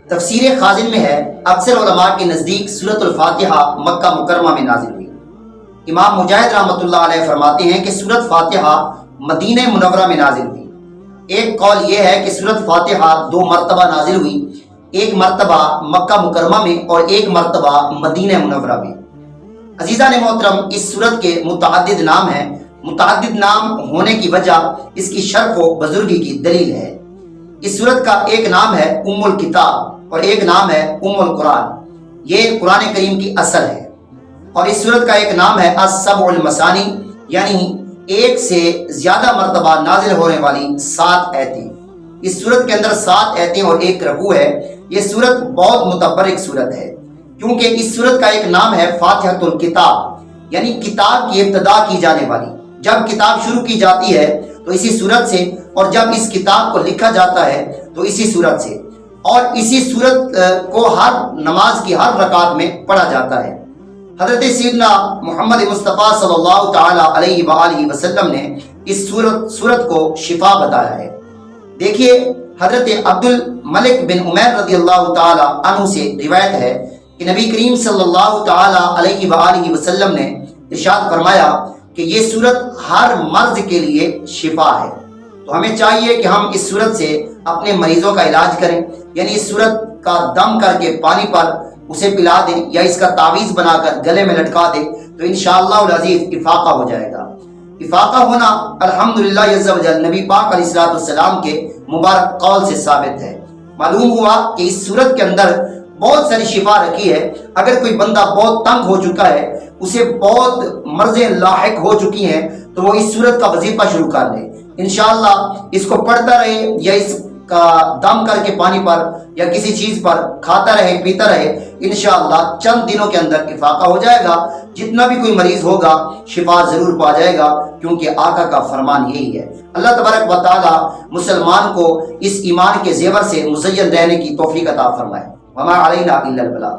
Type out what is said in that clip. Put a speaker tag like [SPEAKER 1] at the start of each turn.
[SPEAKER 1] تفسیر خازن میں ہے اکثر علماء کے نزدیک سورۃ الفاتحہ مکہ مکرمہ میں نازل ہوئی۔ امام مجاہد رحمۃ اللہ علیہ فرماتے ہیں کہ سورۃ فاتحہ مدینہ منورہ میں نازل ہوئی۔ ایک قول یہ ہے کہ سورۃ فاتحہ 2 مرتبہ نازل ہوئی، ایک مرتبہ مکہ مکرمہ میں اور ایک مرتبہ مدینہ منورہ میں۔ عزیزان محترم، اس سورت کے متعدد نام ہیں۔ متعدد نام ہونے کی وجہ اس کی شرف و بزرگی کی دلیل ہے۔ اس سورت کا ایک نام ہے ام الکتاب اور ایک نام ہے ام القرآن، یہ قرآن کریم کی اصل ہے۔ اور اس سورت کا ایک نام ہے السبع المثانی، یعنی 1 سے زیادہ مرتبہ نازل ہونے والی 7 آیتیں۔ اس سورت کے اندر 7 آیتیں اور 1 رکوع ہے۔ یہ سورت بہت متبرک سورت ہے، کیونکہ اس سورت کا ایک نام ہے فاتحۃ الکتاب، یعنی کتاب کی ابتدا کی جانے والی۔ جب کتاب شروع کی جاتی ہے تو اسی سورت سے، اور جب اس کتاب کو لکھا جاتا ہے تو اسی سورت سے، اور اسی سورت کو ہر نماز کی ہر رکعت میں پڑھا جاتا ہے۔ حضرت سیدنا محمد مصطفیٰ صلی اللہ تعالی علیہ وآلہ وسلم نے اس سورت کو شفا بتایا ہے۔ دیکھیے، حضرت عبد الملک بن عمیر رضی اللہ تعالی عنہ سے روایت ہے کہ نبی کریم صلی اللہ تعالی علیہ وآلہ وسلم نے ارشاد فرمایا کہ یہ سورت ہر مرض کے لیے شفا ہے۔ تو ہمیں چاہیے کہ ہم اس سورت سے اپنے مریضوں کا علاج کریں، یعنی اس سورت کا دم کر کے پانی پر اسے پلا دیں یا اس کا تعویذ بنا کر گلے میں لٹکا دیں تو انشاءاللہ العزیز افاقہ ہو جائے گا۔ افاقہ ہونا الحمدللہ عز و جل نبی پاک علیہ الصلوۃ والسلام کے مبارک قول سے ثابت ہے۔ معلوم ہوا کہ اس سورت کے اندر بہت ساری شفا رکھی ہے۔ اگر کوئی بندہ بہت تنگ ہو چکا ہے، اسے بہت مرضیں لاحق ہو چکی ہیں، تو وہ اس سورت کا وظیفہ شروع کر لے۔ انشاءاللہ اس کو پڑھتا رہے یا اس کا دم کر کے پانی پر یا کسی چیز پر کھاتا رہے پیتا رہے، انشاءاللہ چند دنوں کے اندر افاقہ ہو جائے گا۔ جتنا بھی کوئی مریض ہوگا شفا ضرور پا جائے گا، کیونکہ آقا کا فرمان یہی ہے۔ اللہ تبارک و تعالی مسلمان کو اس ایمان کے زیور سے مزین رہنے کی توفیق عطا فرمائے۔ وما علینا الا البلاغ۔